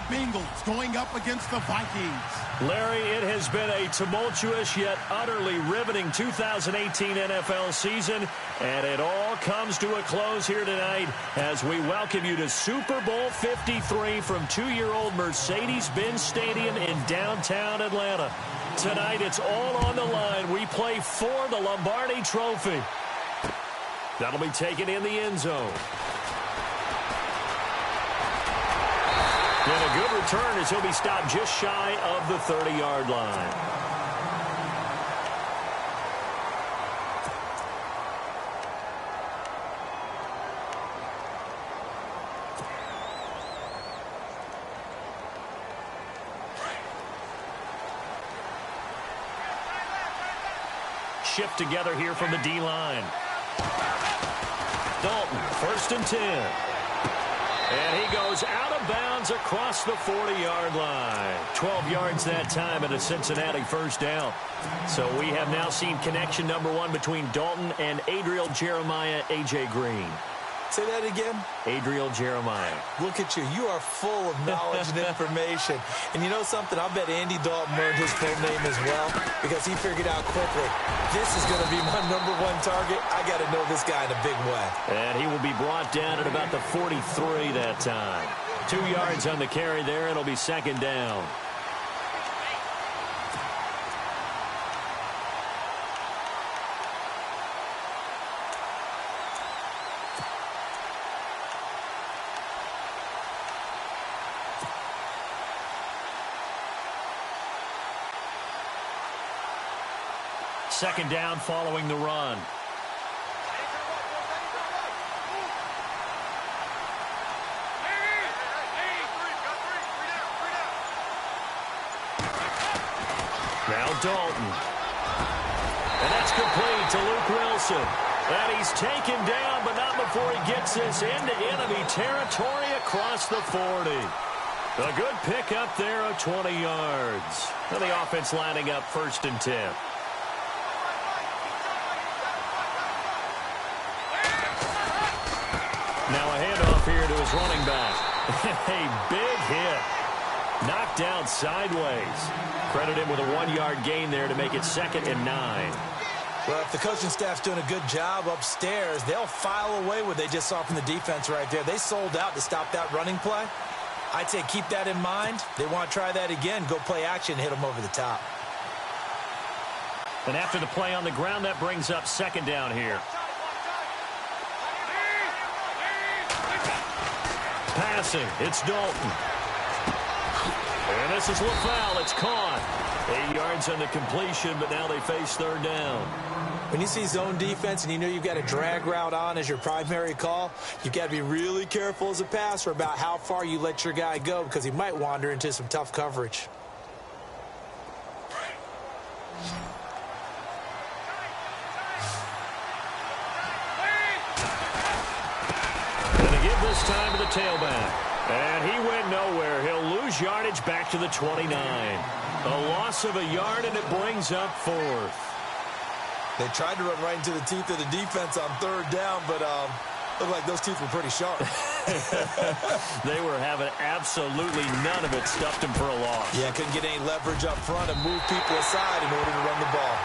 Bengals going up against the Vikings. Larry, it has been a tumultuous yet utterly riveting 2018 NFL season, and it all comes to a close here tonight as we welcome you to Super Bowl 53 from 2-year-old Mercedes-Benz Stadium in downtown Atlanta. Tonight, it's all on the line. We play for the Lombardi Trophy. That'll be taken in the end zone. And a good return as he'll be stopped just shy of the 30-yard line. Shift together here from the D-line. Dalton, 1st and 10. And he goes out of bounds across the 40-yard line. 12 yards that time and a Cincinnati first down. So we have now seen connection number 1 between Dalton and Adriel Jeremiah, A.J. Green. Say that again? Adriel Jeremiah. Look at you. You are full of knowledge and information. And you know something? I bet Andy Dalton learned his full name as well because he figured out quickly, this is going to be my number 1 target. I got to know this guy in a big way. And he will be brought down at about the 43 that time. 2 yards on the carry there. It'll be 2nd down. Second down following the run. Now Dalton. And that's complete to Luke Wilson. And he's taken down, but not before he gets this into enemy territory across the 40. A good pickup there of 20 yards. And the offense lining up 1st and 10. Now a handoff here to his running back. A big hit. Knocked down sideways. Credit him with a 1-yard gain there to make it 2nd and 9. Well, if the coaching staff's doing a good job upstairs, they'll file away what they just saw from the defense right there. They sold out to stop that running play. I'd say keep that in mind. They want to try that again. Go play action, hit them over the top. And after the play on the ground, that brings up 2nd down here. Passing, it's Dalton. And this is LaFleur. It's caught. 8 yards on the completion, but now they face 3rd down. When you see zone defense and you know you've got a drag route on as your primary call, you've got to be really careful as a passer about how far you let your guy go because he might wander into some tough coverage. This time to the tailback. And he went nowhere. He'll lose yardage back to the 29. A loss of a yard, and it brings up 4th. They tried to run right into the teeth of the defense on 3rd down, but looked like those teeth were pretty sharp. They were having absolutely none of it. Stuffed him for a loss. Yeah, couldn't get any leverage up front and move people aside in order to run the ball.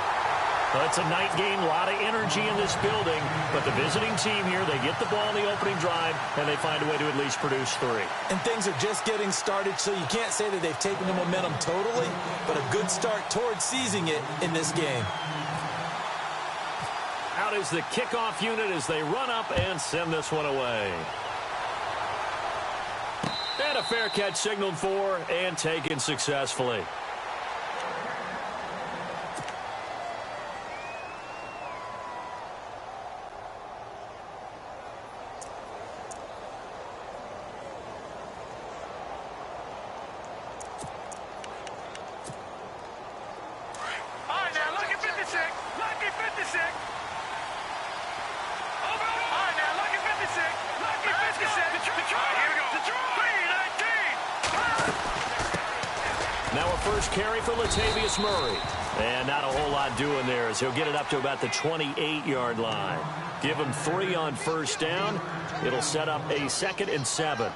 Well, it's a night game, a lot of energy in this building, but the visiting team here, they get the ball in the opening drive, and they find a way to at least produce 3. And things are just getting started, so you can't say that they've taken the momentum totally, but a good start towards seizing it in this game. Out is the kickoff unit as they run up and send this one away. And a fair catch signaled for and taken successfully. Murray. And not a whole lot doing there as he'll get it up to about the 28-yard line. Give him 3 on 1st down. It'll set up a 2nd and 7.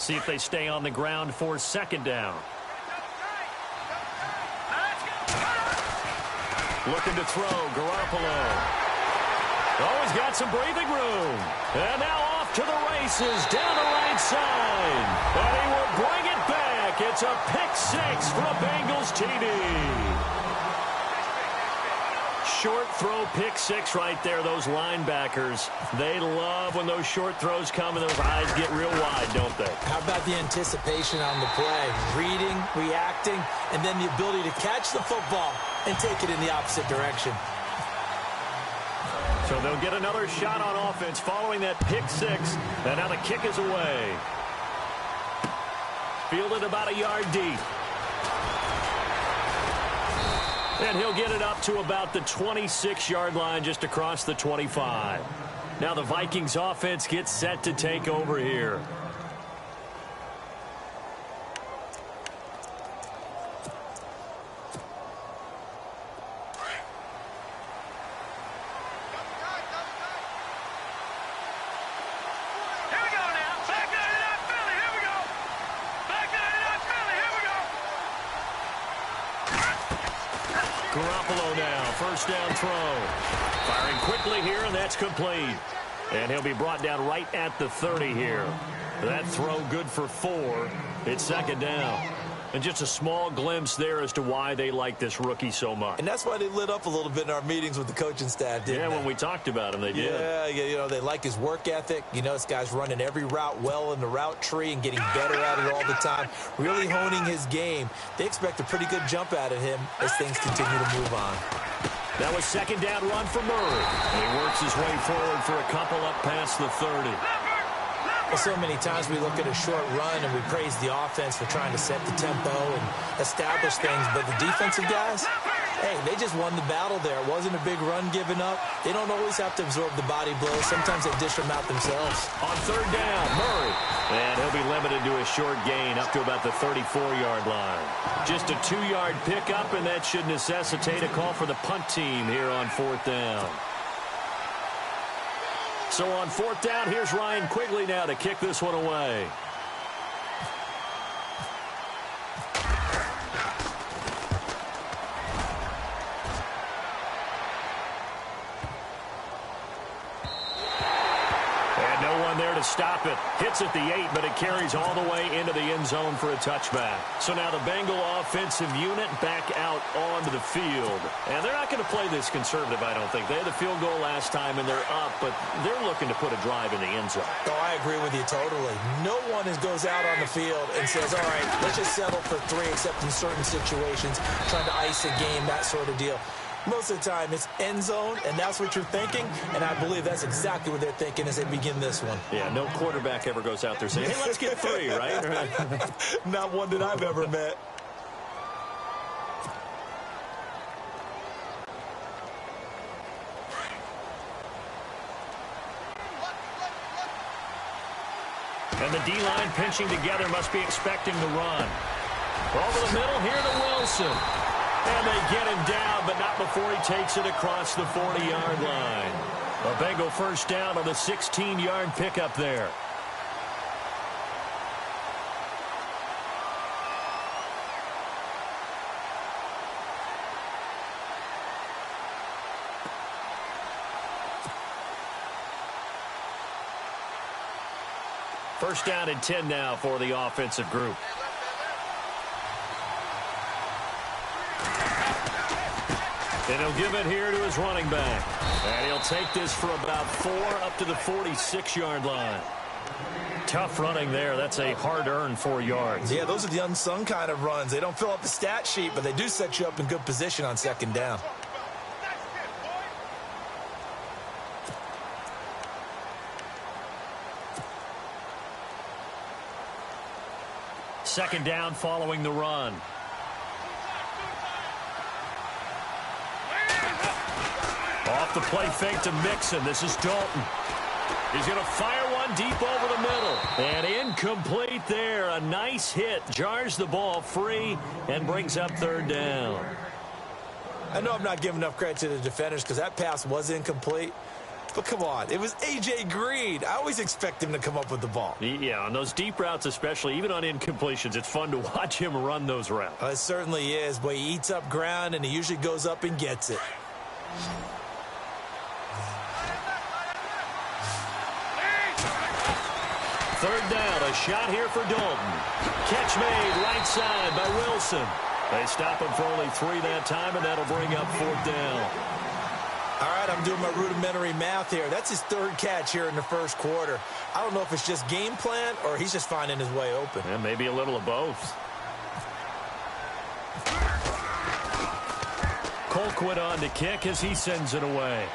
See if they stay on the ground for second down. Looking to throw, Garoppolo. Oh, he's got some breathing room. And now off to the races, down the right side. And he will bring it back. It's a pick-6 for a Bengals TD. Short throw, pick-6 right there. Those linebackers, they love when those short throws come and those eyes get real wide, don't they? How about the anticipation on the play? Reading, reacting, and then the ability to catch the football and take it in the opposite direction. So they'll get another shot on offense following that pick-6. And now the kick is away. Fielded about a yard deep. And he'll get it up to about the 26-yard line, just across the 25. Now the Vikings offense gets set to take over here. Garoppolo now, first down throw. Firing quickly here, and that's complete. And he'll be brought down right at the 30 here. That throw good for 4. It's second down. And just a small glimpse there as to why they like this rookie so much. And that's why they lit up a little bit in our meetings with the coaching staff, didn't they? When we talked about him, they did. Yeah, you know, they like his work ethic. You know, this guy's running every route well in the route tree and getting better at it all the time, really honing his game. They expect a pretty good jump out of him as things continue to move on. That was second down run for Murray. And he works his way forward for a couple up past the 30. Well, so many times we look at a short run and we praise the offense for trying to set the tempo and establish things. But the defensive guys, hey, they just won the battle there. It wasn't a big run given up. They don't always have to absorb the body blows. Sometimes they dish them out themselves. On third down, Murray. And he'll be limited to a short gain up to about the 34-yard line. Just a 2-yard pickup, and that should necessitate a call for the punt team here on fourth down. So on fourth down, here's Ryan Quigley now to kick this one away. And no one there to stop it. Hits at the 8, but it carries all the way into the end zone for a touchback. So now the Bengal offensive unit back out onto the field. And they're not going to play this conservative, I don't think. They had the field goal last time, and they're up, but they're looking to put a drive in the end zone. Oh, I agree with you totally. No one goes out on the field and says, all right, let's just settle for 3, except in certain situations, trying to ice a game, that sort of deal. Most of the time, it's end zone, and that's what you're thinking, and I believe that's exactly what they're thinking as they begin this one. Yeah, no quarterback ever goes out there saying, hey, let's get 3, right? Not one that I've ever met. And the D-line pinching together, must be expecting the run. Over the middle here to Wilson. And they get him down, but not before he takes it across the 40-yard line. A Bengal first down on the 16-yard pickup there. First down and 10 now for the offensive group. And he'll give it here to his running back. And he'll take this for about 4 up to the 46-yard line. Tough running there. That's a hard-earned 4 yards. Yeah, those are the unsung kind of runs. They don't fill up the stat sheet, but they do set you up in good position on second down. Second down following the run. Off the play fake to Mixon. This is Dalton. He's going to fire one deep over the middle. And incomplete there. A nice hit. Jars the ball free and brings up third down. I know I'm not giving enough credit to the defenders because that pass was incomplete. But come on, it was A.J. Green. I always expect him to come up with the ball. Yeah, on those deep routes especially, even on incompletions, it's fun to watch him run those routes. It certainly is, but he eats up ground, and he usually goes up and gets it. Third down, a shot here for Dalton. Catch made right side by Wilson. They stop him for only 3 that time, and that'll bring up 4th down. All right, I'm doing my rudimentary math here. That's his 3rd catch here in the first quarter. I don't know if it's just game plan or he's just finding his way open. Yeah, maybe a little of both. Colquitt on to kick as he sends it away.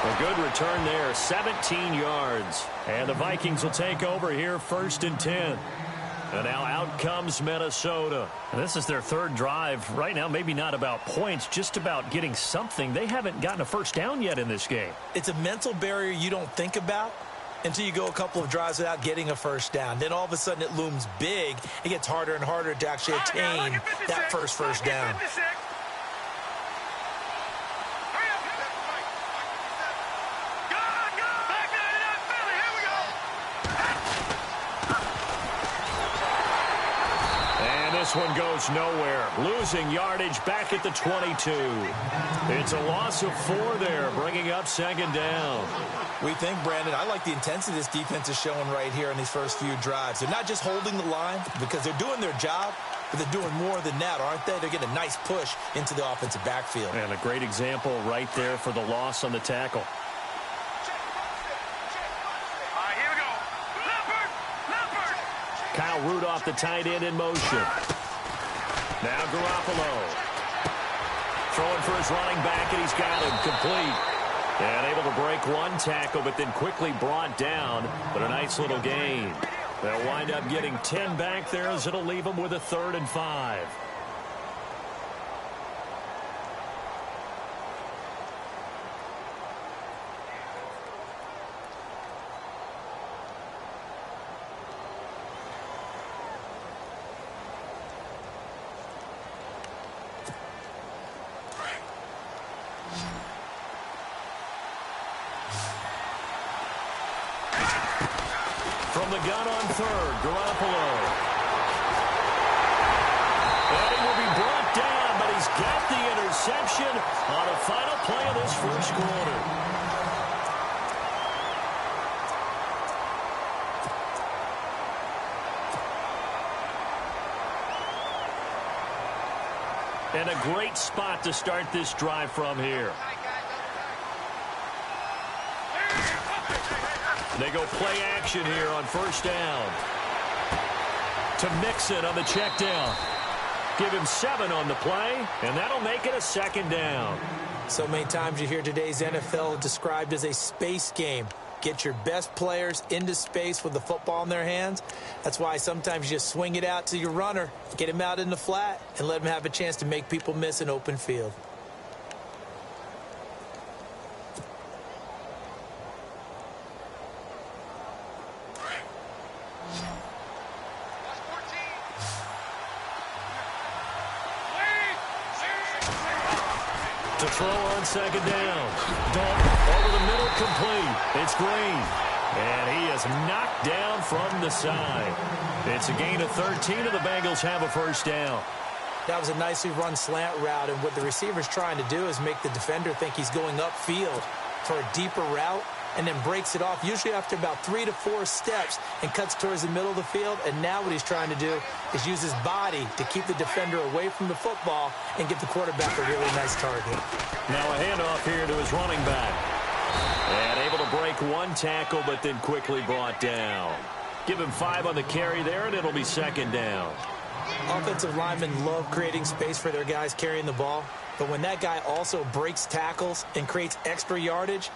A good return there, 17 yards. And the Vikings will take over here 1st and 10. And now out comes Minnesota. And this is their 3rd drive. Right now, maybe not about points, just about getting something. They haven't gotten a first down yet in this game. It's a mental barrier you don't think about until you go a couple of drives without getting a first down. Then all of a sudden it looms big. It gets harder and harder to actually attain that first down. This one goes nowhere. Losing yardage back at the 22. It's a loss of 4 there, bringing up 2nd down. We think, Brandon, I like the intensity this defense is showing right here in these first few drives. They're not just holding the line because they're doing their job, but they're doing more than that, aren't they? They're getting a nice push into the offensive backfield. And a great example right there for the loss on the tackle. Kyle Rudolph, the tight end, in motion. Now Garoppolo. Throwing for his running back, and he's got him complete. And able to break 1 tackle, but then quickly brought down. But a nice little gain. They'll wind up getting 10 back there as it'll leave them with a 3rd and 5. From the gun on 3rd, Garoppolo. And he will be brought down, but he's got the interception on a final play of this first quarter. And a great spot to start this drive from here. They go play action here on 1st down. To Mixon on the check down. Give him 7 on the play, and that'll make it a 2nd down. So many times you hear today's NFL described as a space game. Get your best players into space with the football in their hands. That's why sometimes you just swing it out to your runner, get him out in the flat, and let him have a chance to make people miss an open field. To throw on 2nd down. Dalton over the middle, complete. It's Green. And he is knocked down from the side. It's a gain of 13, and the Bengals have a 1st down. That was a nicely run slant route, and what the receiver's trying to do is make the defender think he's going upfield for a deeper route, and then breaks it off, usually after about 3 to 4 steps, and cuts towards the middle of the field. And now what he's trying to do is use his body to keep the defender away from the football and give the quarterback a really nice target. Now a handoff here to his running back. And able to break 1 tackle, but then quickly brought down. Give him 5 on the carry there, and it'll be 2nd down. Offensive linemen love creating space for their guys carrying the ball, but when that guy also breaks tackles and creates extra yardage,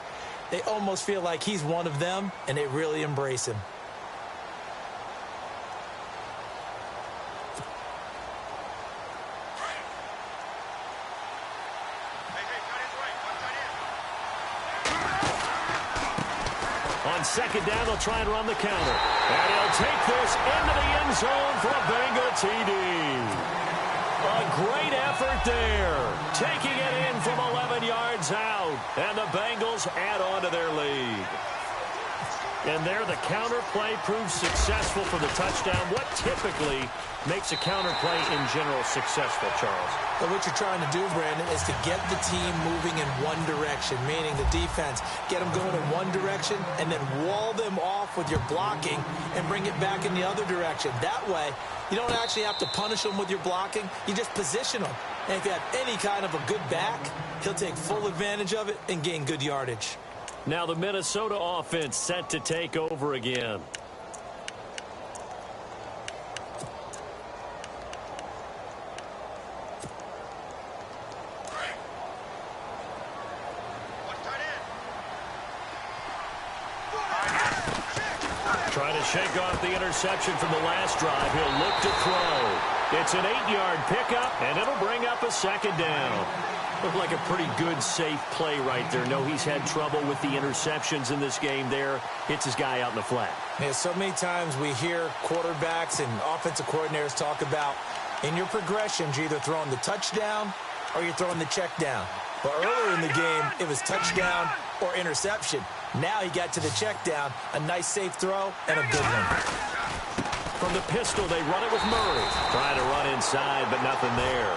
they almost feel like he's one of them, and they really embrace him. On 2nd down, they'll try and run the counter. And he'll take this into the end zone for a Bengal TD. A great effort there. Taking it in from 11 yards out. And the Bengals add on to their lead. And there the counter play proves successful for the touchdown. What typically makes a counter play in general successful, Charles? But what you're trying to do, Brandon, is to get the team moving in one direction, meaning the defense, get them going in one direction and then wall them off with your blocking and bring it back in the other direction. That way, you don't actually have to punish them with your blocking. You just position them. And if you have any kind of a good back, he'll take full advantage of it and gain good yardage. Now the Minnesota offense set to take over again. Trying to shake off the interception from the last drive. He'll look to throw. It's an 8-yard pickup, and it'll bring up a second down. Looked like a pretty good, safe play right there. No, he's had trouble with the interceptions in this game there. Hits his guy out in the flat. Yeah, so many times we hear quarterbacks and offensive coordinators talk about in your progressions, you're either throwing the touchdown or you're throwing the check down. But earlier in the game, it was touchdown or interception. Now he got to the check down, a nice safe throw, and a good one. From the pistol, they run it with Murray. Trying to run inside, but nothing there.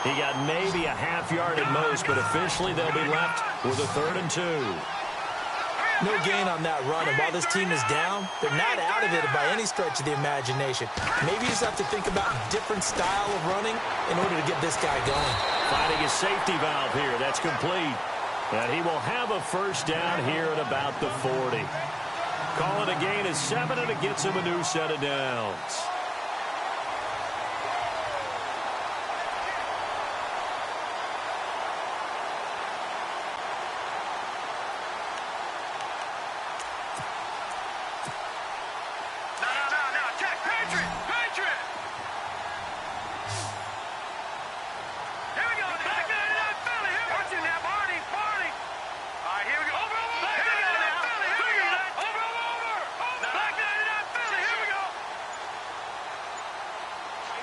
He got maybe a half yard at most, but officially they'll be left with a 3rd and 2. No gain on that run, and while this team is down, they're not out of it by any stretch of the imagination. Maybe you just have to think about a different style of running in order to get this guy going. Finding a safety valve here. That's complete. And he will have a first down here at about the 40. Call it a gain of 7, and it gets him a new set of downs.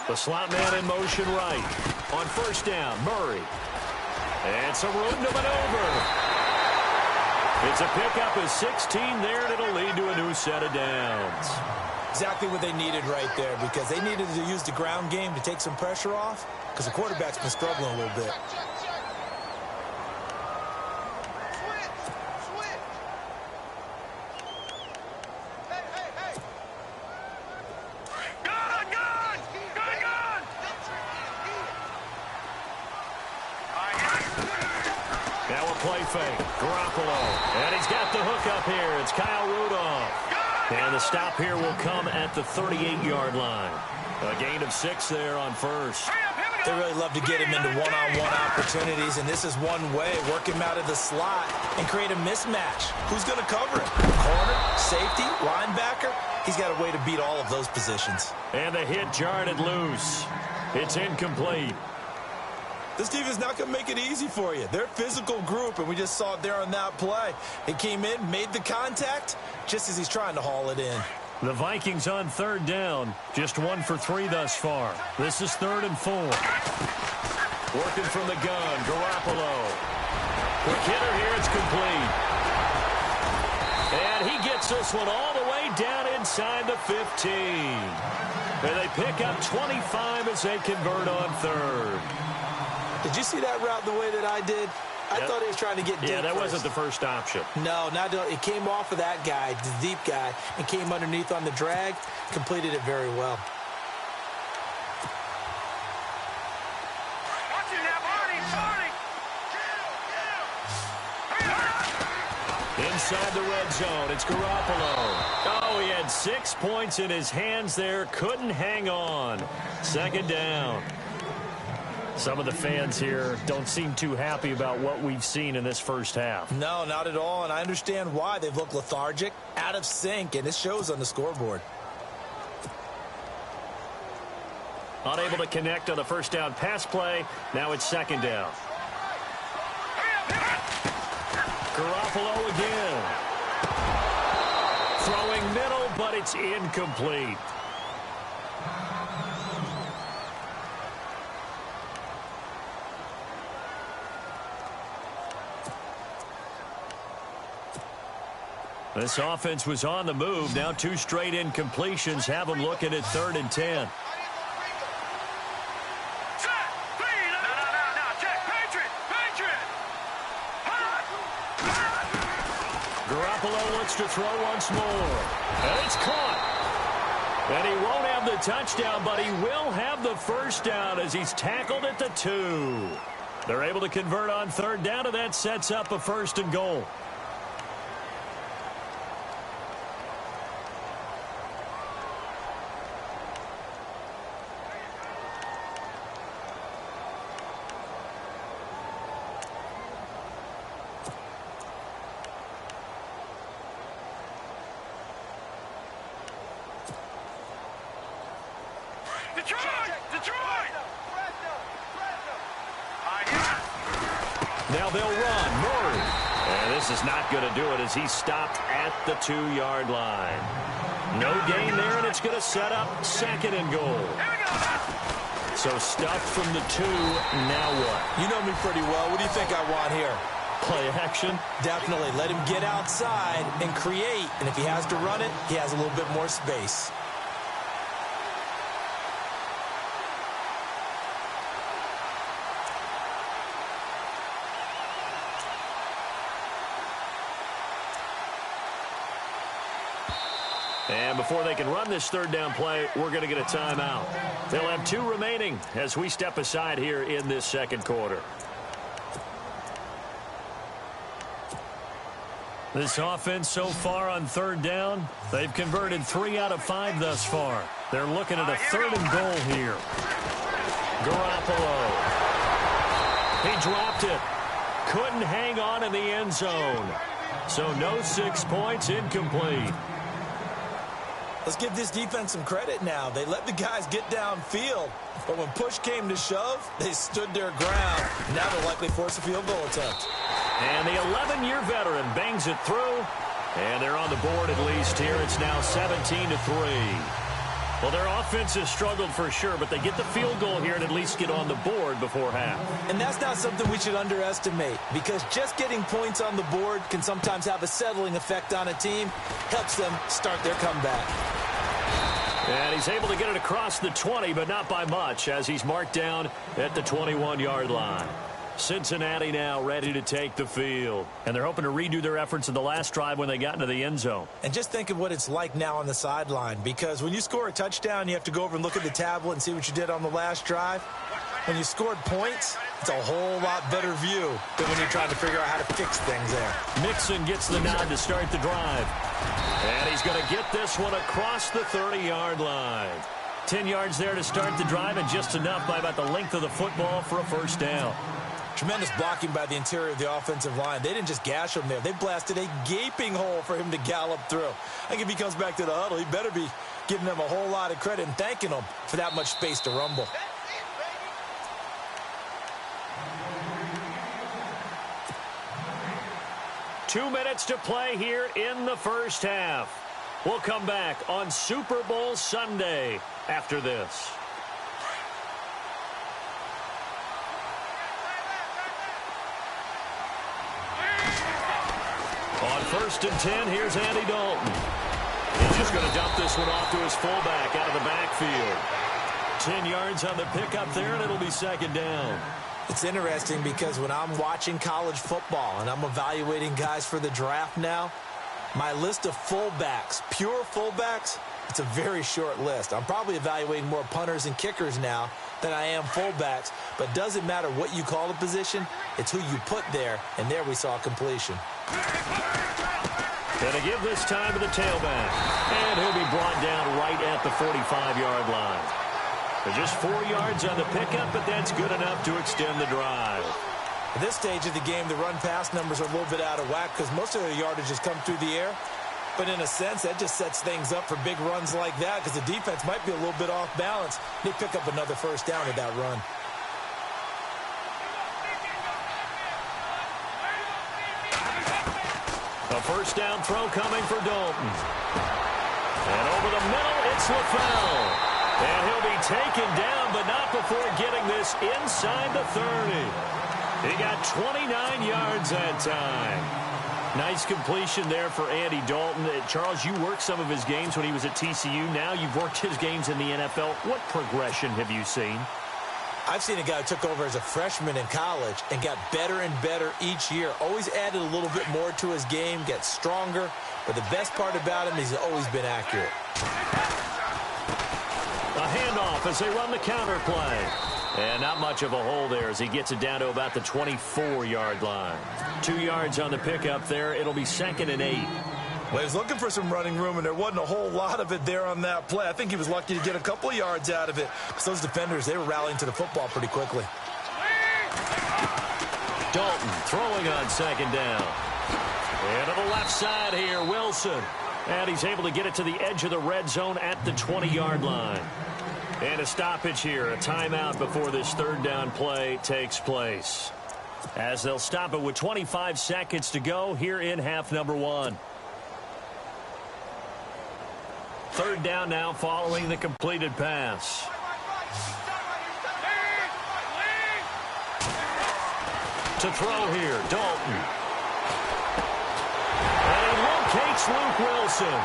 The slot man in motion right. On first down, Murray. And some room to maneuver. It's a pickup of 16 there, and it'll lead to a new set of downs. Exactly what they needed right there, because they needed to use the ground game to take some pressure off, because the quarterback's been struggling a little bit. Play fake. Garoppolo. And he's got the hook up here. It's Kyle Rudolph. And the stop here will come at the 38-yard line. A gain of 6 there on first. They really love to get him into one-on-one opportunities, and this is one way. Work him out of the slot and create a mismatch. Who's going to cover him? Corner, safety, linebacker? He's got a way to beat all of those positions. And the hit jarred it loose. It's incomplete. This team is not going to make it easy for you. They're a physical group, and we just saw it there on that play. He came in, made the contact, just as he's trying to haul it in. The Vikings on 3rd down. Just 1 for 3 thus far. This is 3rd and 4. Working from the gun, Garoppolo. Quick hitter here, it's complete. And he gets this one all the way down inside the 15. And they pick up 25 as they convert on 3rd. Did you see that route the way that I did? I thought he was trying to get deep. Yeah, that first. wasn't the first option. No, it came off of that guy, the deep guy, and came underneath on the drag. Completed it very well. Inside the red zone, it's Garoppolo. Oh, he had 6 points in his hands there. Couldn't hang on. 2nd down. Some of the fans here don't seem too happy about what we've seen in this first half. No, not at all, and I understand why. They've looked lethargic, out of sync, and it shows on the scoreboard. Unable to connect on the first down pass play. Now it's 2nd down. Garoppolo again. Throwing middle, but it's incomplete. This offense was on the move. Now 2 straight incompletions have them looking at 3rd and 10. Garoppolo looks to throw once more. And it's caught. And he won't have the touchdown, but he will have the first down as he's tackled at the 2. They're able to convert on 3rd down, and that sets up a 1st and goal. Now they'll run. Murray. And this is not going to do it as he's stopped at the 2-yard line. No gain there, and it's going to set up 2nd and goal. So stuffed from the 2. Now what? You know me pretty well. What do you think I want here? Play action? Definitely. Let him get outside and create. And if he has to run it, he has a little bit more space. And before they can run this 3rd down play, we're going to get a timeout. They'll have 2 remaining as we step aside here in this 2nd quarter. This offense so far on 3rd down, they've converted 3 out of 5 thus far. They're looking at a 3rd and goal here. Garoppolo. He dropped it. Couldn't hang on in the end zone. So no 6 points, incomplete. Let's give this defense some credit now. They let the guys get downfield, but when push came to shove, they stood their ground. Now they'll likely force a field goal attempt. And the 11-year veteran bangs it through, and they're on the board at least here. It's now 17-3. Well, their offense has struggled for sure, but they get the field goal here and at least get on the board before half. And that's not something we should underestimate, because just getting points on the board can sometimes have a settling effect on a team. Helps them start their comeback. And he's able to get it across the 20, but not by much, as he's marked down at the 21-yard line. Cincinnati now ready to take the field. And they're hoping to redo their efforts in the last drive when they got into the end zone. And just think of what it's like now on the sideline, because when you score a touchdown, you have to go over and look at the tablet and see what you did on the last drive. When you scored points, it's a whole lot better view than when you're trying to figure out how to fix things there. Mixon gets the nod to start the drive. And he's going to get this one across the 30-yard line. 10 yards there to start the drive, and just enough by about the length of the football for a first down. Tremendous blocking by the interior of the offensive line. They didn't just gash him there. They blasted a gaping hole for him to gallop through. I think if he comes back to the huddle, he better be giving them a whole lot of credit and thanking them for that much space to rumble. Two minutes to play here in the first half. We'll come back on Super Bowl Sunday after this. On 1st and 10, here's Andy Dalton. He's just going to dump this one off to his fullback out of the backfield. 10 yards on the pickup there, and it'll be 2nd down. It's interesting because when I'm watching college football and I'm evaluating guys for the draft now, my list of fullbacks, pure fullbacks, it's a very short list. I'm probably evaluating more punters and kickers now than I am fullbacks, but it doesn't matter what you call the position, it's who you put there, and there we saw completion. Going to give this time to the tailback, and he'll be brought down right at the 45-yard line. They're just 4 yards on the pickup, but that's good enough to extend the drive. At this stage of the game, the run-pass numbers are a little bit out of whack because most of their yardage has come through the air. But in a sense, that just sets things up for big runs like that because the defense might be a little bit off balance. They pick up another first down with that run. A first down throw coming for Dalton. And over the middle, it's LaFell. And he'll be taken down, but not before getting this inside the 30. He got 29 yards that time. Nice completion there for Andy Dalton. Charles, you worked some of his games when he was at TCU. Now you've worked his games in the NFL. What progression have you seen? I've seen a guy who took over as a freshman in college and got better and better each year. Always added a little bit more to his game, gets stronger. But the best part about him is he's always been accurate. A handoff as they run the counter play. And not much of a hole there as he gets it down to about the 24-yard line. 2 yards on the pickup there. It'll be 2nd and 8. Well, he was looking for some running room, and there wasn't a whole lot of it there on that play. I think he was lucky to get a couple of yards out of it. Because those defenders, they were rallying to the football pretty quickly. Dalton throwing on 2nd down. And to the left side here, Wilson. And he's able to get it to the edge of the red zone at the 20-yard line. And a stoppage here, a timeout before this 3rd down play takes place. As they'll stop it with 25 seconds to go here in half number 1. 3rd down now following the completed pass. To throw here, Dalton. And he locates Luke Wilson.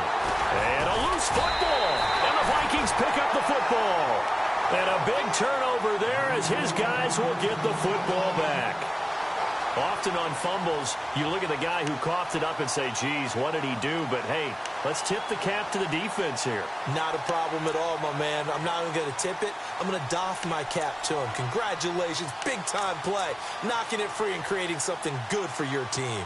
And a loose football. And the Vikings pick up the football. And a big turnover there as his guys will get the football back. Often on fumbles, you look at the guy who coughed it up and say, geez, what did he do? But, hey, let's tip the cap to the defense here. Not a problem at all, my man. I'm not even going to tip it. I'm going to doff my cap to him. Congratulations. Big-time play. Knocking it free and creating something good for your team.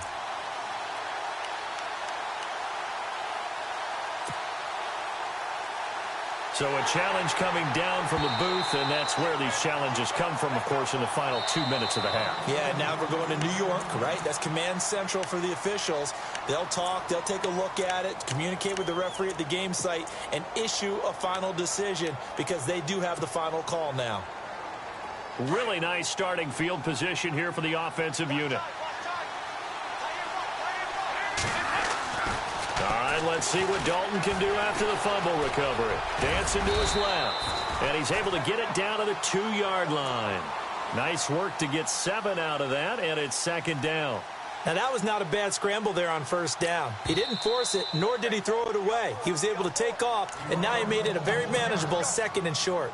So a challenge coming down from the booth, and that's where these challenges come from, of course, in the final 2 minutes of the half. Yeah, now we're going to New York, right? That's command central for the officials. They'll talk, they'll take a look at it, communicate with the referee at the game site, and issue a final decision because they do have the final call now. Really nice starting field position here for the offensive unit. Let's see what Dalton can do after the fumble recovery. Dancing to his left. And he's able to get it down to the 2-yard line. Nice work to get 7 out of that, and it's 2nd down. Now, that was not a bad scramble there on 1st down. He didn't force it, nor did he throw it away. He was able to take off, and now he made it a very manageable 2nd and short.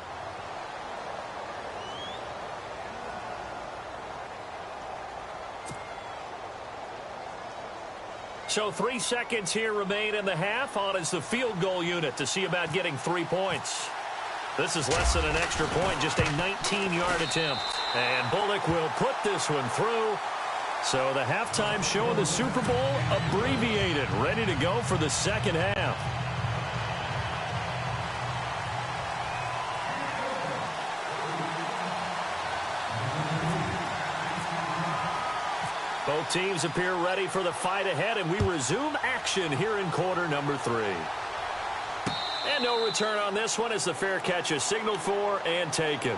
So 3 seconds here remain in the half. On is the field goal unit to see about getting 3 points. This is less than an extra point, just a 19-yard attempt. And Bullock will put this one through. So the halftime show of the Super Bowl abbreviated, ready to go for the 2nd half. Both teams appear ready for the fight ahead, and we resume action here in quarter number 3. And no return on this one as the fair catch is signaled for and taken.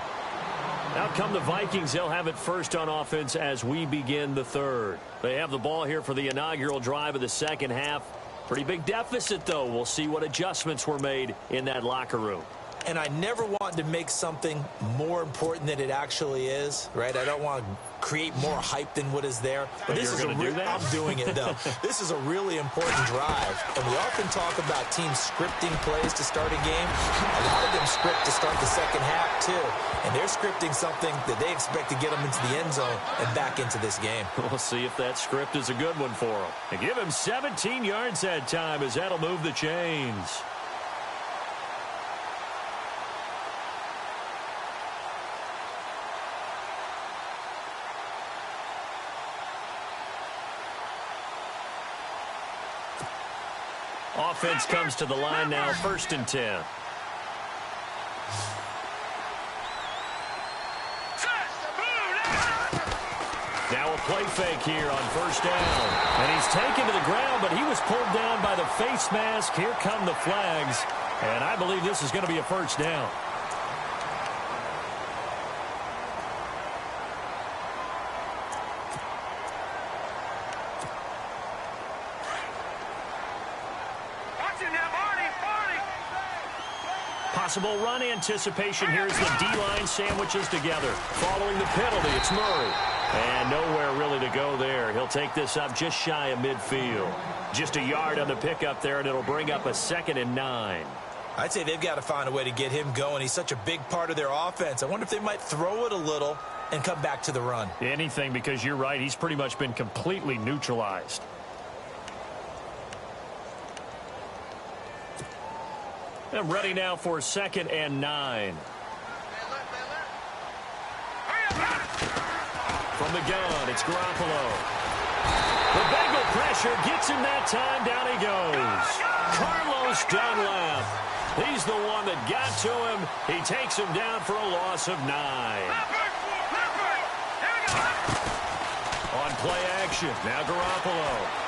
Out come the Vikings. They'll have it first on offense as we begin the 3rd. They have the ball here for the inaugural drive of the 2nd half. Pretty big deficit, though. We'll see what adjustments were made in that locker room. And I never want to make something more important than it actually is, right? I don't want to create more hype than what is there. But this is I'm doing it, though. This is a really important drive. And we often talk about teams scripting plays to start a game. A lot of them script to start the 2nd half, too. And they're scripting something that they expect to get them into the end zone and back into this game. We'll see if that script is a good one for them. And give him 17 yards that time as that'll move the chains. Offense comes to the line now, 1st and 10. Now a play fake here on 1st down. And he's taken to the ground, but he was pulled down by the face mask. Here come the flags. And I believe this is going to be a 1st down. Possible run anticipation here as the D-line sandwiches together. Following the penalty, it's Murray. And nowhere really to go there. He'll take this up just shy of midfield. Just a yard on the pickup there, and it'll bring up a 2nd and 9. I'd say they've got to find a way to get him going. He's such a big part of their offense. I wonder if they might throw it a little and come back to the run. Anything, because you're right. He's pretty much been completely neutralized. And ready now for 2nd and 9. From the gun, it's Garoppolo. The Bengal pressure gets him that time. Down he goes. Carlos Dunlap. He's the one that got to him. He takes him down for a loss of 9. On play action, now Garoppolo.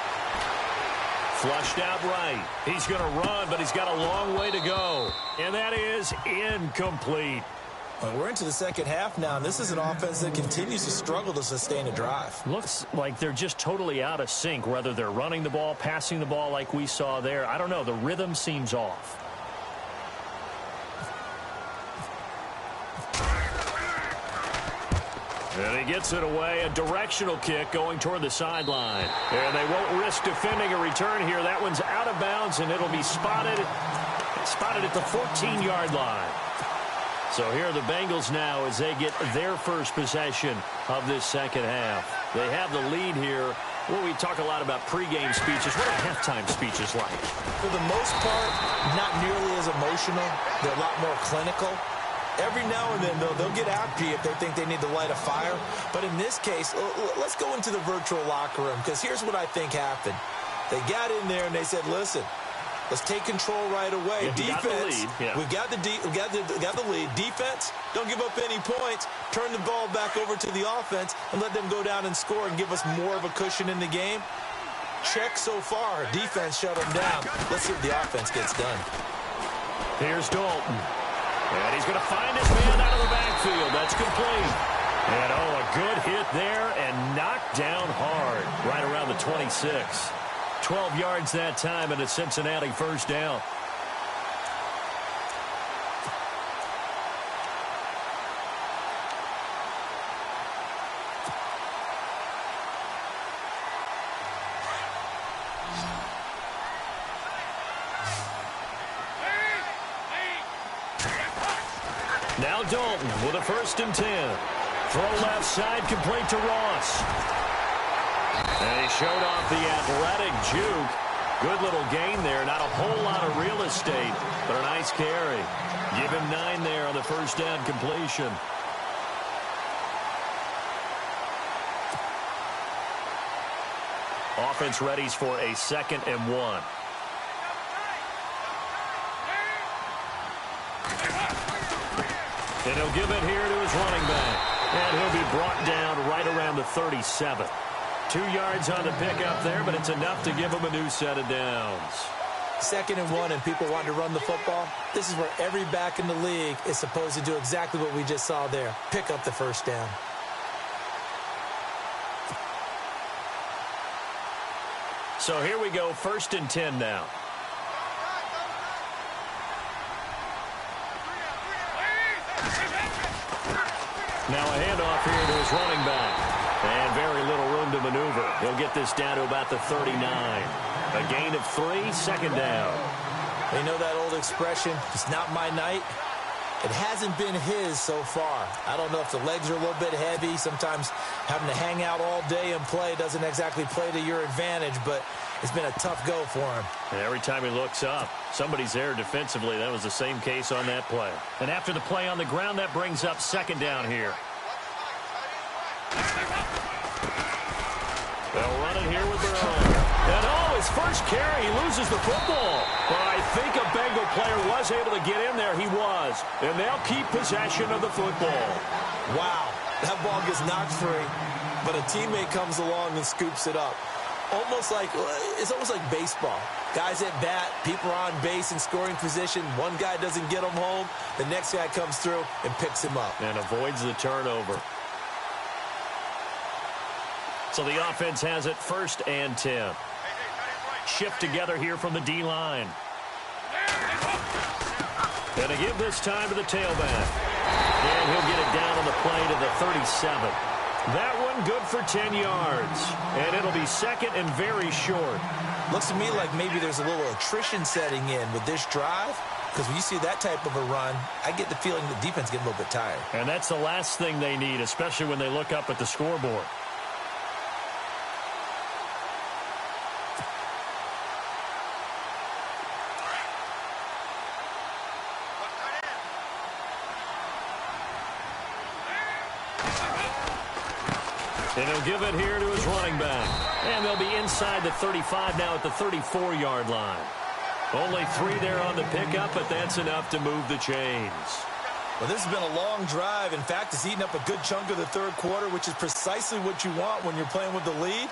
Flushed out right. He's going to run, but he's got a long way to go. And that is incomplete. Well, we're into the second half now, and this is an offense that continues to struggle to sustain a drive. Looks like they're just totally out of sync, whether they're running the ball, passing the ball like we saw there. I don't know. The rhythm seems off. And he gets it away. A directional kick going toward the sideline. And they won't risk defending a return here. That one's out of bounds, and it'll be spotted at the 14-yard line. So here are the Bengals now as they get their first possession of this second half. They have the lead here. Well, we talk a lot about pregame speeches. What are halftime speeches like? For the most part, not nearly as emotional. They're a lot more clinical. Every now and then, though, they'll get after you if they think they need to light a fire. But in this case, let's go into the virtual locker room, because here's what I think happened. They got in there and they said, listen, let's take control right away. Defense, we've got the lead. Defense, don't give up any points. Turn the ball back over to the offense and let them go down and score and give us more of a cushion in the game. Check so far. Defense shut them down. Let's see what the offense gets done. Here's Dalton. And he's going to find his man out of the backfield. That's complete. And, a good hit there and knocked down hard right around the 26. 12 yards that time and a Cincinnati first down. Now Dalton with a 1st and 10. Throw left side, complete to Ross. And he showed off the athletic juke. Good little gain there. Not a whole lot of real estate, but a nice carry. Give him 9 there on the first down completion. Offense readies for a 2nd and 1. And he'll give it here to his running back. And he'll be brought down right around the 37. 2 yards on the pickup there, but it's enough to give him a new set of downs. 2nd and 1, and people want to run the football. This is where every back in the league is supposed to do exactly what we just saw there. Pick up the first down. So here we go, 1st and 10 now. Now a handoff here to his running back. And very little room to maneuver. He'll get this down to about the 39. A gain of 3, 2nd down. You know that old expression, it's not my night? It hasn't been his so far. I don't know if the legs are a little bit heavy. Sometimes having to hang out all day and play doesn't exactly play to your advantage, but it's been a tough go for him. And every time he looks up, somebody's there defensively. That was the same case on that play. And after the play on the ground, that brings up 2nd down here. They'll run it here with Burrow. And his first carry, he loses the football. But I think a Bengal player was able to get in there. He was. And they'll keep possession of the football. Wow, that ball gets knocked free, but a teammate comes along and scoops it up. It's almost like baseball. Guys at bat, people are on base in scoring position. One guy doesn't get him home. The next guy comes through and picks him up. And avoids the turnover. So the offense has it 1st and 10. Shift together here from the D-line. And to give this time to the tailback. And he'll get it down on the play to the 37. That one good for 10 yards. And it'll be second and very short. Looks to me like maybe there's a little attrition setting in with this drive. Because when you see that type of a run, I get the feeling the defense getting a little bit tired. And that's the last thing they need, especially when they look up at the scoreboard. And he'll give it here to his running back. And they'll be inside the 35 now at the 34-yard line. Only 3 there on the pickup, but that's enough to move the chains. Well, this has been a long drive. In fact, it's eaten up a good chunk of the third quarter, which is precisely what you want when you're playing with the lead.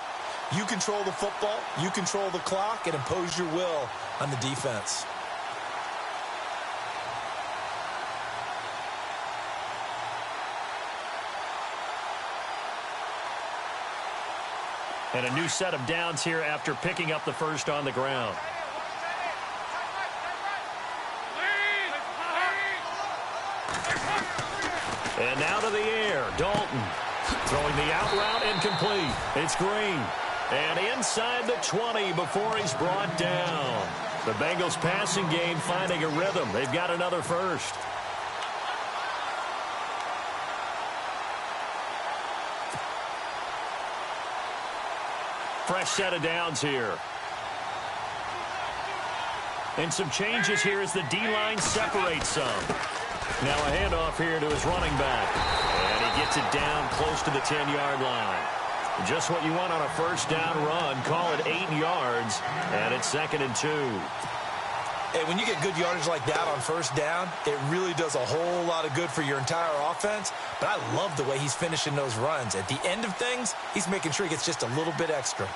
You control the football, you control the clock, and impose your will on the defense. And a new set of downs here after picking up the first on the ground. And now to the air, Dalton. Throwing the out route incomplete. It's Green. And inside the 20 before he's brought down. The Bengals passing game finding a rhythm. They've got another first. Fresh set of downs here. And some changes here as the D-line separates some. Now a handoff here to his running back. And he gets it down close to the 10-yard line. Just what you want on a first down run. Call it 8 yards. And it's 2nd and 2. Hey, when you get good yardage like that on first down, it really does a whole lot of good for your entire offense. But I love the way he's finishing those runs. At the end of things, he's making sure he gets just a little bit extra.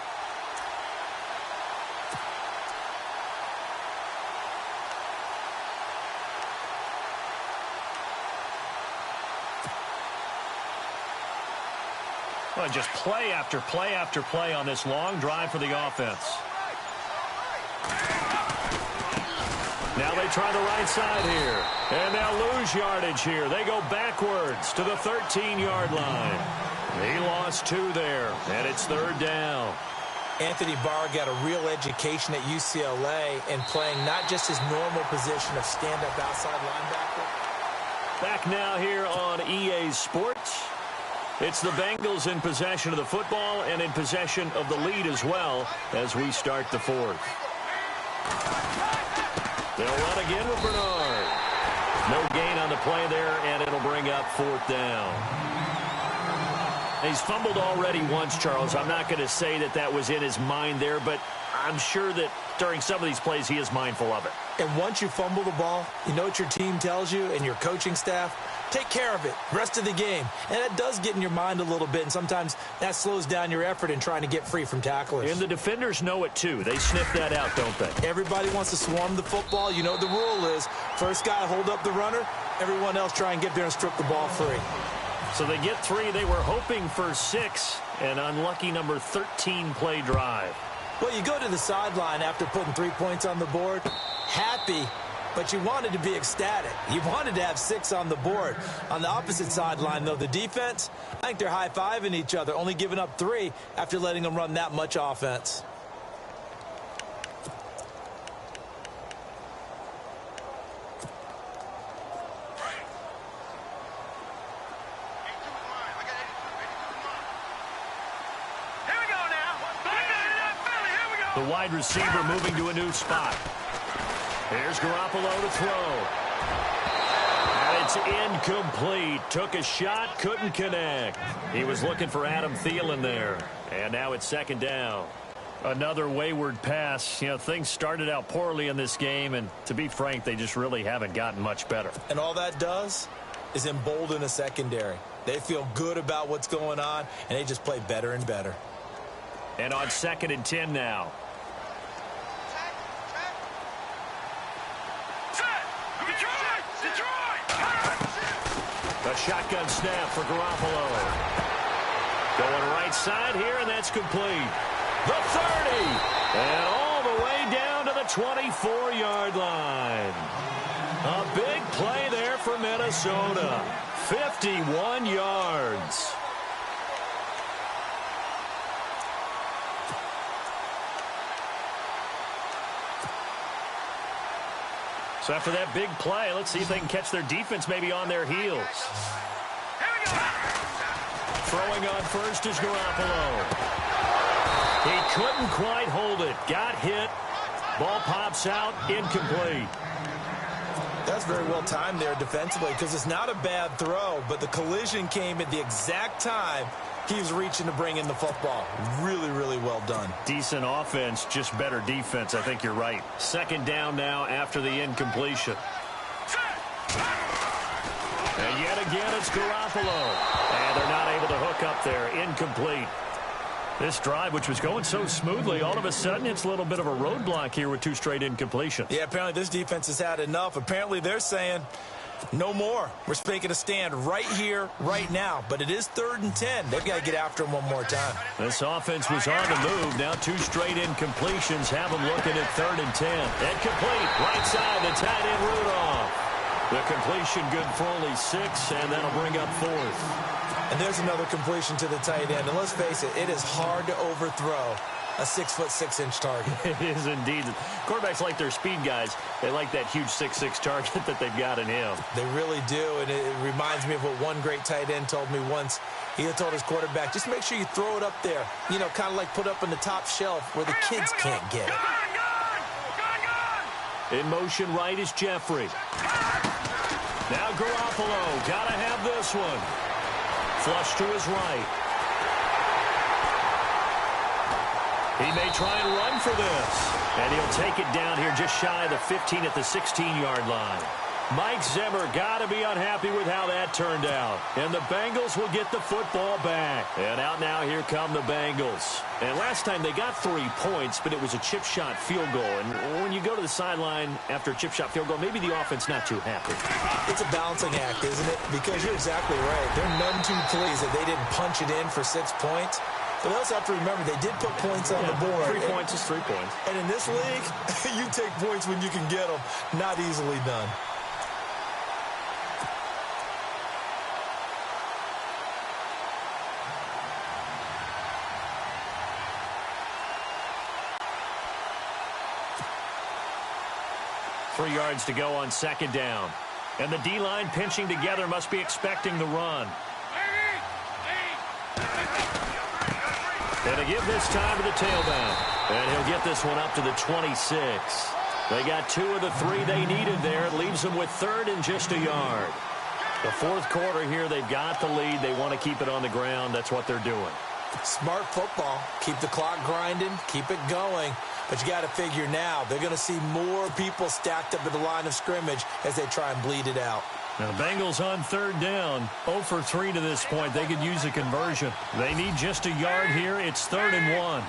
Well, just play after play after play on this long drive for the offense. Now they try the right side here. And they'll lose yardage here. They go backwards to the 13-yard line. He lost 2 there, and it's 3rd down. Anthony Barr got a real education at UCLA and playing not just his normal position of stand-up outside linebacker. Back now here on EA Sports. It's the Bengals in possession of the football and in possession of the lead as well as we start the 4th. They'll run again with Bernard. No gain on the play there, and it'll bring up 4th down. He's fumbled already once, Charles. I'm not going to say that that was in his mind there, but I'm sure that during some of these plays he is mindful of it. And once you fumble the ball, you know what your team tells you and your coaching staff? Take care of it rest of the game. And that does get in your mind a little bit, and sometimes that slows down your effort in trying to get free from tacklers. And the defenders know it, too. They sniff that out, don't they? Everybody wants to swarm the football. You know what the rule is. First guy hold up the runner. Everyone else try and get there and strip the ball free. So they get 3. They were hoping for 6. An unlucky number 13 play drive. Well, you go to the sideline after putting 3 points on the board, happy, but you wanted to be ecstatic. You wanted to have 6 on the board. On the opposite sideline, though, the defense, I think they're high-fiving each other, only giving up 3 after letting them run that much offense. The wide receiver moving to a new spot. Here's Garoppolo to throw. And it's incomplete. Took a shot, couldn't connect. He was looking for Adam Thielen there. And now it's 2nd down. Another wayward pass. You know, things started out poorly in this game, and to be frank, they just really haven't gotten much better. And all that does is embolden a secondary. They feel good about what's going on, and they just play better and better. And on 2nd and 10 now. A shotgun snap for Garoppolo. Going right side here, and that's complete. The 30. And all the way down to the 24-yard line. A big play there for Minnesota. 51 yards. So after that big play, let's see if they can catch their defense maybe on their heels. Throwing on first is Garoppolo. He couldn't quite hold it. Got hit. Ball pops out. Incomplete. That's very well timed there defensively because it's not a bad throw, but the collision came at the exact time he was reaching to bring in the football. Really, really well done. Decent offense, just better defense. I think you're right. Second down now after the incompletion. And yet again, it's Garoppolo. And they're not able to hook up there. Incomplete. This drive, which was going so smoothly, all of a sudden it's a little bit of a roadblock here with 2 straight incompletions. Yeah, apparently this defense has had enough. Apparently they're saying no more. We're making a stand right here, right now. But it is 3rd and 10. They've got to get after him one more time. This offense was on the move. Now 2 straight incompletions have them looking at 3rd and 10. Incomplete. Right side, the tight end Rudolph. The completion good for only 6, and that'll bring up 4th. And there's another completion to the tight end. And let's face it is hard to overthrow a 6'6" target. It is indeed. Quarterbacks like their speed guys. They like that huge 6'6" target that they've got in him. They really do, and it reminds me of what one great tight end told me once. He had told his quarterback, just make sure you throw it up there. You know, kind of like put up on the top shelf where the kids can't get it. In motion right is Jeffrey. Now Garoppolo. Got to have this one. Flush to his right. He may try and run for this. And he'll take it down here just shy of the 15 at the 16-yard line. Mike Zimmer got to be unhappy with how that turned out. And the Bengals will get the football back. And out now, here come the Bengals. And last time they got 3 points, but it was a chip shot field goal. And when you go to the sideline after a chip shot field goal, maybe the offense not too happy. It's a balancing act, isn't it? Because you're exactly right. They're none too pleased that they didn't punch it in for 6 points. But they also have to remember they did put points on the board. 3 points is 3 points. And in this league, you take points when you can get them. Not easily done. Three yards to go on 2nd down. And the D-line pinching together must be expecting the run. And to give this time to the tailback. And he'll get this one up to the 26. They got 2 of the 3 they needed there. It leaves them with 3rd and just a yard. The 4th quarter here, they've got the lead. They want to keep it on the ground. That's what they're doing. Smart football. Keep the clock grinding. Keep it going. But you got to figure now, they're going to see more people stacked up at the line of scrimmage as they try and bleed it out. Now, the Bengals on 3rd down, 0 for 3 to this point. They could use a conversion. They need just a yard here. It's 3rd and 1.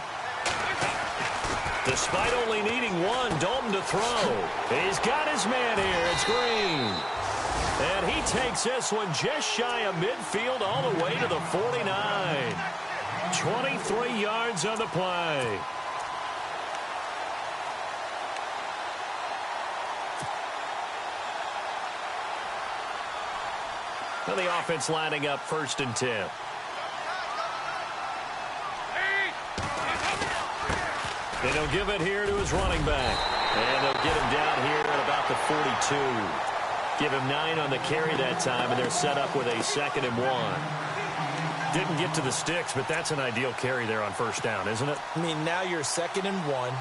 Despite only needing 1, Dalton to throw. He's got his man here. It's Green. And he takes this one just shy of midfield all the way to the 49. 23 yards on the play. Now the offense lining up 1st and 10. And he'll give it here to his running back. And they'll get him down here at about the 42. Give him 9 on the carry that time, and they're set up with a 2nd and 1. Didn't get to the sticks, but that's an ideal carry there on 1st down, isn't it? I mean, now you're 2nd and 1.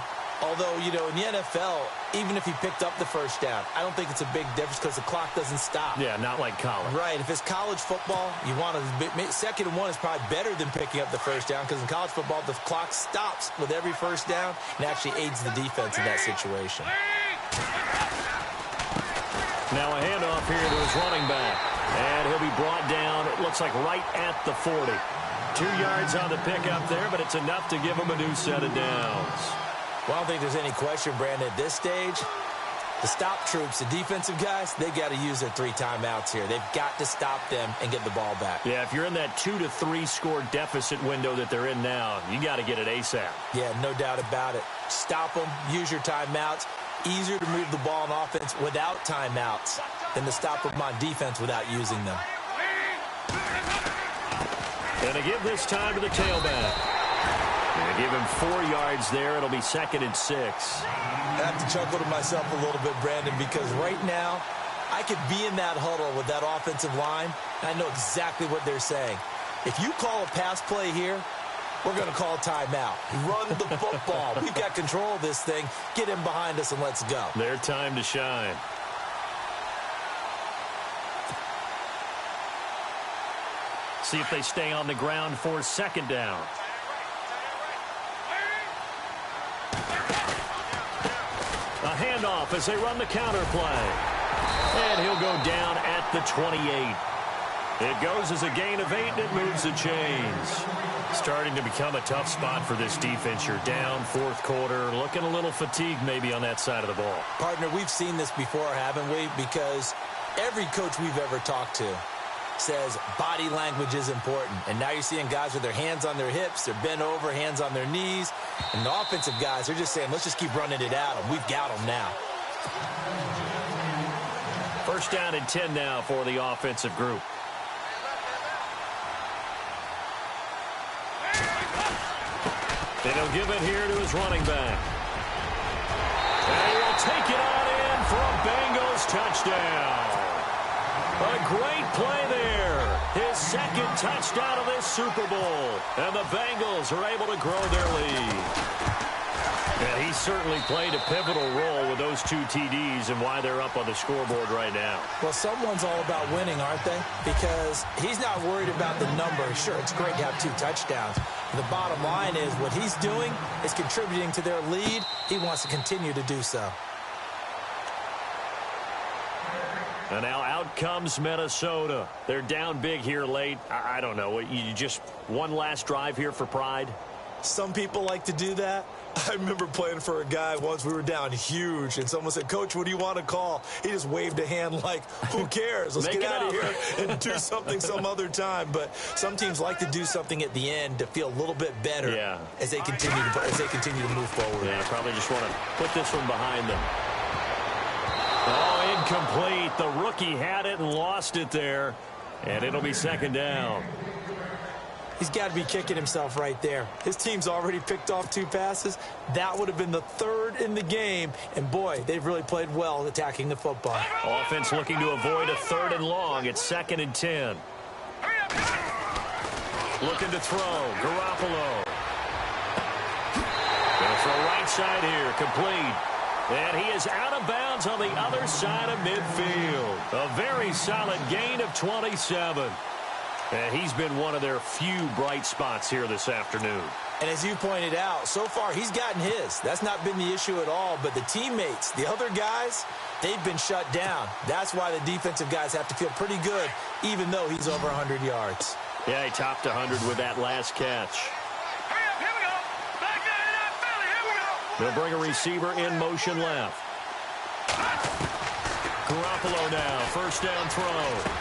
Although, you know, in the NFL, even if he picked up the 1st down, I don't think it's a big difference because the clock doesn't stop. Yeah, not like college. Right. If it's college football, you want to 2nd and 1 is probably better than picking up the 1st down because in college football, the clock stops with every 1st down and actually aids the defense in that situation. Now a handoff here to his running back. And he'll be brought down, it looks like right at the 40. 2 yards on the pickup there, but it's enough to give him a new set of downs. Well, I don't think there's any question, Brandon, at this stage, the stop troops, the defensive guys, they got to use their 3 timeouts here. They've got to stop them and get the ball back. Yeah, if you're in that 2 to 3 score deficit window that they're in now, you got to get it ASAP. Yeah, no doubt about it. Stop them, use your timeouts. Easier to move the ball on offense without timeouts than to stop them on defense without using them. And to give this time to the tailback. They give him 4 yards there. It'll be 2nd and 6. I have to chuckle to myself a little bit, Brandon, because right now I could be in that huddle with that offensive line, and I know exactly what they're saying. If you call a pass play here, we're going to call timeout. Run the football. We've got control of this thing. Get him behind us and let's go. Their time to shine. See if they stay on the ground for 2nd down. A handoff as they run the counter play. And he'll go down at the 28. It goes as a gain of 8, and it moves the chains. Starting to become a tough spot for this defense. You're down 4th quarter, looking a little fatigued maybe on that side of the ball. Partner, we've seen this before, haven't we? Because every coach we've ever talked to says body language is important. And now you're seeing guys with their hands on their hips, they're bent over, hands on their knees. And the offensive guys, they're just saying, let's just keep running it at them. We've got them now. 1st down and 10 now for the offensive group. And he'll give it here to his running back. And he'll take it on in for a Bengals touchdown. A great play there. His 2nd touchdown of this Super Bowl. And the Bengals are able to grow their lead. And he certainly played a pivotal role with those 2 TDs and why they're up on the scoreboard right now. Well, someone's all about winning, aren't they? Because he's not worried about the number. Sure, it's great to have 2 touchdowns. But the bottom line is what he's doing is contributing to their lead. He wants to continue to do so. And now out comes Minnesota. They're down big here late. I don't know. You just one last drive here for pride? Some people like to do that. I remember playing for a guy once. We were down huge, and someone said, Coach, what do you want to call? He just waved a hand like, who cares? Let's get out of here and do something some other time. But some teams like to do something at the end to feel a little bit better as they continue to move forward. Yeah, probably just want to put this one behind them. Oh, incomplete. The rookie had it and lost it there, and it'll be 2nd down. He's got to be kicking himself right there. His team's already picked off 2 passes. That would have been the 3rd in the game. And, boy, they've really played well attacking the football. Offense looking to avoid a 3rd and long. It's 2nd and 10. Looking to throw. Garoppolo. Going to throw right side here. Complete. And he is out of bounds on the other side of midfield. A very solid gain of 27. And he's been one of their few bright spots here this afternoon. And as you pointed out, so far he's gotten his. That's not been the issue at all. But the teammates, the other guys, they've been shut down. That's why the defensive guys have to feel pretty good, even though he's over 100 yards. Yeah, he topped 100 with that last catch. Here we go. Back there in that belly. Here we go. They'll bring a receiver in motion left. Garoppolo now, 1st down throw.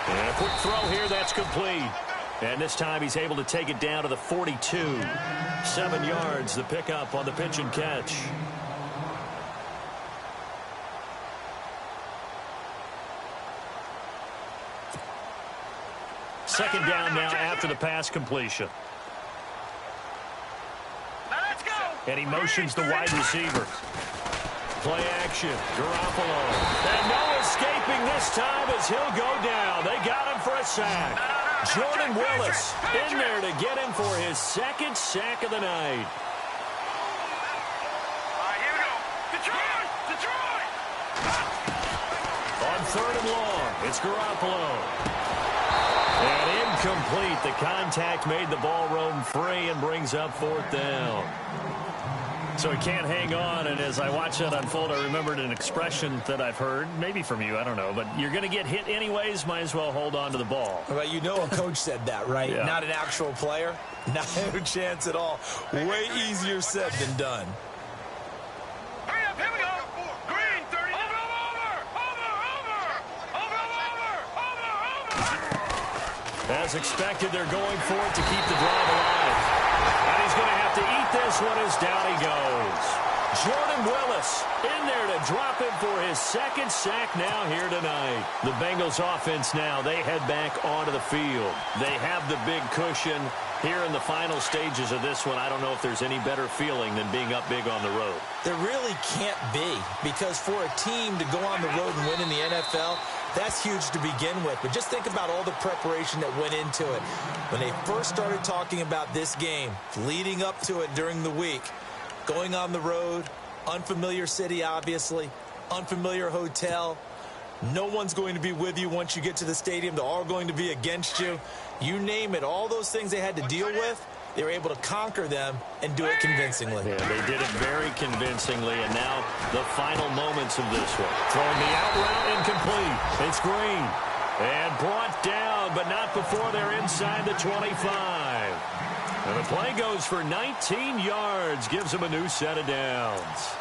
And a quick throw here, that's complete. And this time he's able to take it down to the 42. 7 yards, the pickup on the pitch and catch. Second down now after the pass completion. Let's go. And he motions the wide receiver. Play action, Garoppolo. And no escaping this time as he'll go down. They got him for a sack. Jordan Willis in there to get him for his 2nd sack of the night. All right, here we go. Detroit! Detroit! On 3rd and long, it's Garoppolo. And incomplete. The contact made the ball roam free and brings up 4th down. So he can't hang on, and as I watch that unfold, I remembered an expression that I've heard, maybe from you, I don't know, but you're going to get hit anyways, might as well hold on to the ball. Well, you know a coach said that, right? Yeah. Not an actual player. Not a chance at all. Way easier said than done. Hurry up, here we go. Green, 30. Over. As expected, they're going for it to keep the drive alive. And he's going to have to eat this one as down he goes. Jordan Willis in there to drop him for his 2nd sack now here tonight. The Bengals offense now, they head back onto the field. They have the big cushion, Here in the final stages of this one, I don't know if there's any better feeling than being up big on the road. There really can't be, because for a team to go on the road and win in the NFL, that's huge to begin with. But just think about all the preparation that went into it. When they first started talking about this game, leading up to it during the week, going on the road, unfamiliar city, obviously, unfamiliar hotel. No one's going to be with you once you get to the stadium. They're all going to be against you. You name it, all those things they had to deal with, they were able to conquer them and do it convincingly. Yeah, they did it very convincingly, and now the final moments of this one. Throwing the out route incomplete. It's Green. And brought down, but not before they're inside the 25. And the play goes for 19 yards, gives them a new set of downs.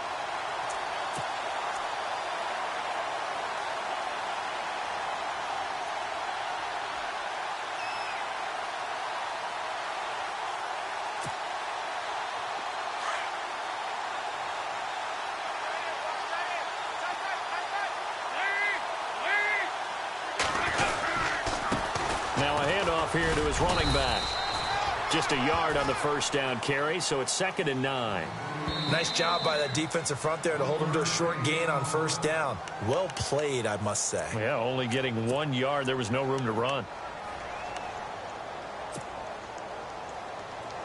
Now a handoff here to his running back. Just a yard on the first down carry, so it's 2nd and 9. Nice job by that defensive front there to hold him to a short gain on first down. Well played, I must say. Yeah, only getting 1 yard. There was no room to run.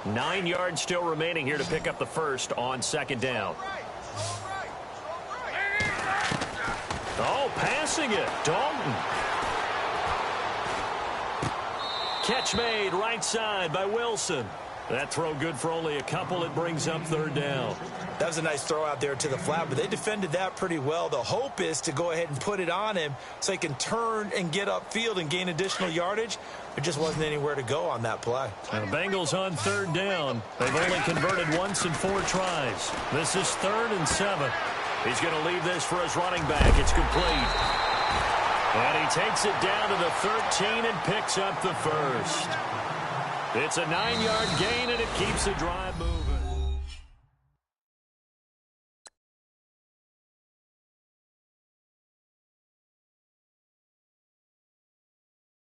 9 yards still remaining here to pick up the first on 2nd down. Oh, passing it. Dalton. Catch made right side by Wilson. That throw good for only a couple. It brings up 3rd down. That was a nice throw out there to the flat, but they defended that pretty well. The hope is to go ahead and put it on him so he can turn and get upfield and gain additional yardage. There just wasn't anywhere to go on that play. And the Bengals on 3rd down. They've only converted once in 4 tries. This is 3rd and 7. He's going to leave this for his running back. It's complete. And he takes it down to the 13 and picks up the first. It's a 9-yard gain, and it keeps the drive moving.